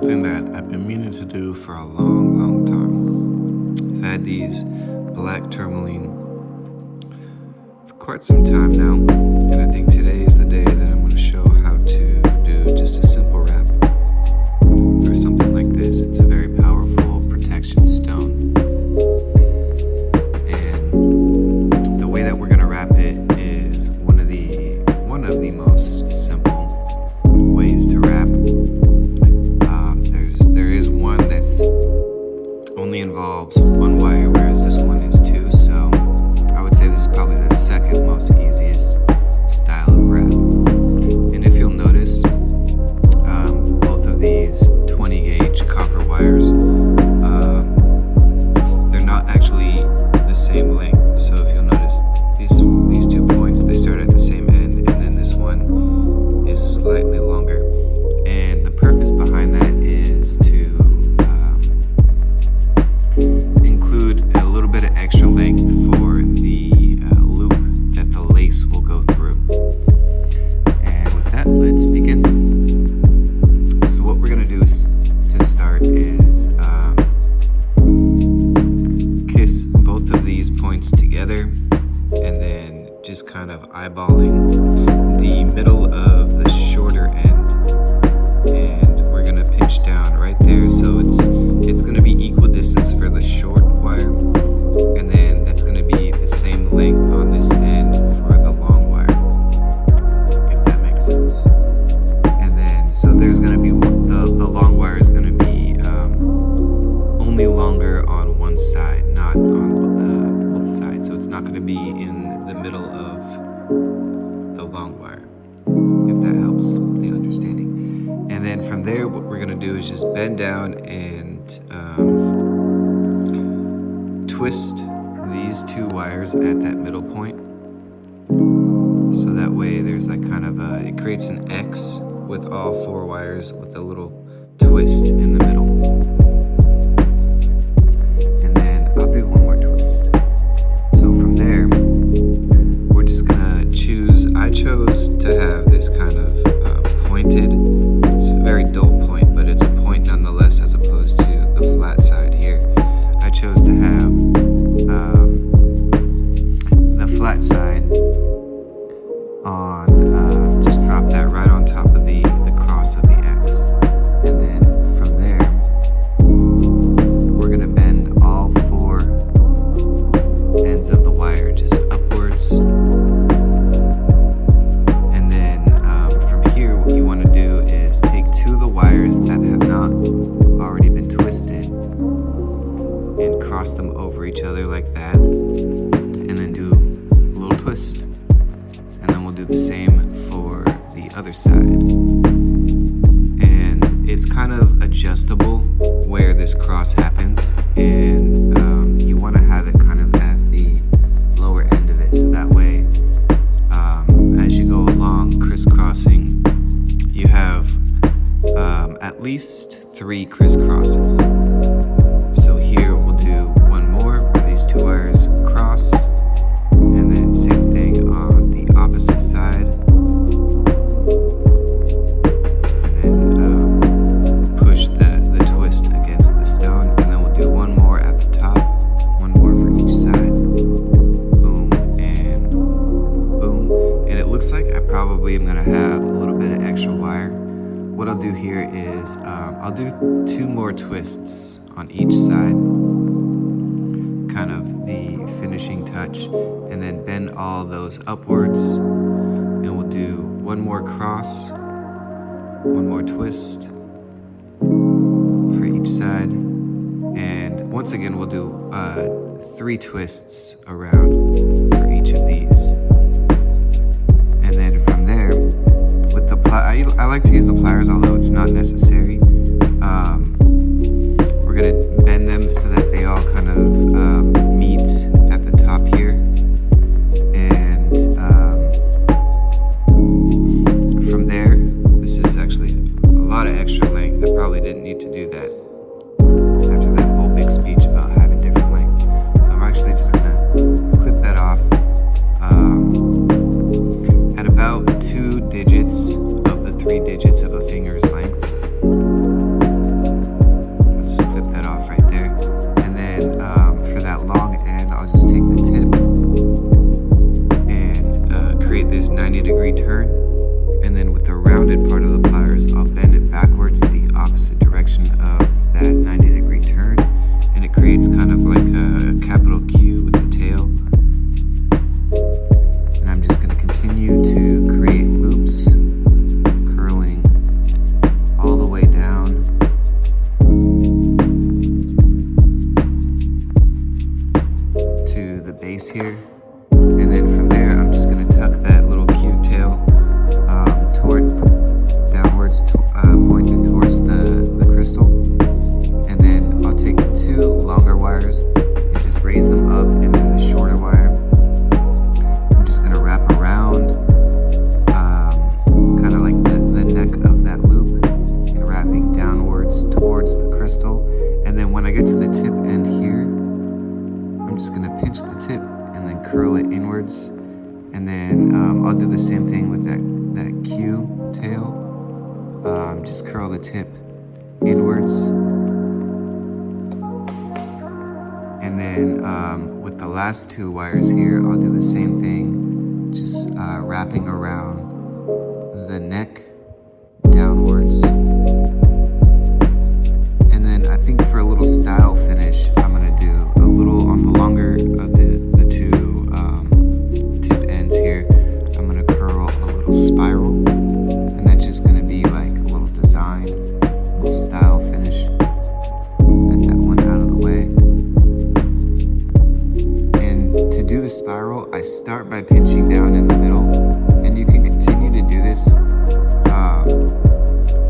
something that I've been meaning to do for a long time. I've had these black tourmaline for quite some time now, and I think today is the day that I'm going to show how to do just a simple wrap for something like this. It's a very powerful protection stone, and the way that we're going to wrap it is one of the most simple ways to wrap. There is one that's only involves one wire, whereas this one is two. So I would say this is probably the second most easiest style of wrap. And if you'll notice, both of these 20 gauge copper wires, they're not actually the same length. So if you'll notice, these 2 points, they start at the same end, and then this one is slightly longer. And the purpose behind that is to include a little bit of extra length for the loop that the lace will go through. And with that, let's begin. So what we're going to do to start is kiss both of these points together, and then just kind of eyeballing the middle of the shorter end, and we're gonna pinch down right there. So it's gonna be equal distance for the short wire, and then that's gonna be the same length on this end for the long wire, if that makes sense. And then so there's gonna be the long wire is gonna be only longer on one side, not on both sides. So it's not gonna be in the middle of the long wire, if that helps the understanding. And then from there, what we're gonna do is just bend down and twist these two wires at that middle point. So that way there's like kind of it creates an X with all 4 wires with a little twist in the middle. And then I'll do one more twist. So from there, we're just gonna choose, I chose to have this kind of pointed, it's a very dull point, but it's a point nonetheless, as opposed to the flat side here. I chose to have the flat side on, just drop that right on top of the cross of the X. And then from there, we're gonna bend all 4 ends of the wire just upwards. And then from here, what you want to do is take 2 of the wires that have not already been twisted and cross them over each other like that, and then do a little twist. And then we'll do the same for the other side. And it's kind of adjustable where this cross happens, and you want to have it kind of at the lower end of it, so that way as you go along crisscrossing, you have at least 3 crisscrosses. So here we'll do one more where these 2 wires cross, and then same thing on the opposite side, and then push the twist against the stone, and then we'll do one more at the top, one more for each side. Boom and boom. And it looks like I probably am gonna have a little bit of extra wire. What I'll do here is I'll do 2 more twists on each side, kind of the finishing touch, and then bend all those upwards, and we'll do one more cross, one more twist for each side, and once again we'll do 3 twists around for each of these. And then from there, with the I like to use the pliers, although it's not necessary. We're gonna bend them so that they all kind of meet at the top here, and from there, this is actually a lot of extra length. I probably didn't need to do that after that whole big speech about having different lengths. So I'm actually just gonna clip that off at about 2 digits of the 3 digits of a finger's length. 90-degree turn, and then with the rounded part of the pliers, I'll bend it backwards the opposite direction of that 90-degree turn, and it creates kind of like a capital Q with the tail. And I'm just going to continue to create loops, curling all the way down to the base here. And then from there, I'm just going to tuck that little Q tail downwards, pointed towards the crystal. And then I'll take the two longer wires and just raise them up, and then the shorter wire, I'm just going to wrap around kind of like the neck of that loop and wrapping downwards towards the crystal. And then when I get to the tip end here, I'm just going to pinch the tip and then curl it inwards, and then I'll do the same thing with that Q tail. Just curl the tip inwards, and then with the last two wires here, I'll do the same thing, just wrapping around the neck downwards. And then I think for a little style finish, I'm gonna do a little on the longer of the two tip ends here. I'm gonna curl a little spiral, and that's just gonna be like a little design, a little style finish. Get that one out of the way. And to do the spiral, I start by pinching down in the middle, and you can continue to do this,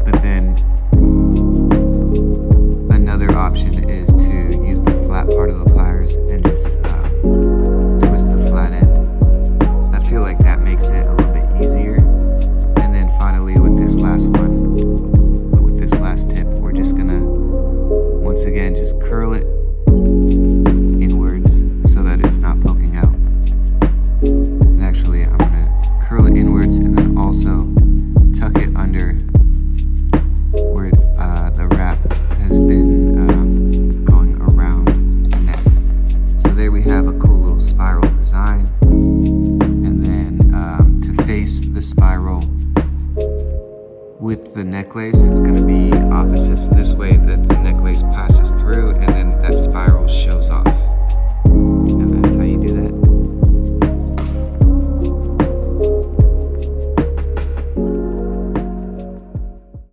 but then another option is to use the flat part of the pliers and just twist the flat end. I feel like that makes it a little bit easier. And then finally with this last one, with this last tip, we're just gonna once again just curl it inwards so that it's not poking out. And actually I'm gonna curl it inwards and then also tuck it under where the wrap has been going around the neck. So there we have a cool little spiral design. And then to face the spiral with the necklace, it's going to be opposite. So this way that the necklace passes through, and then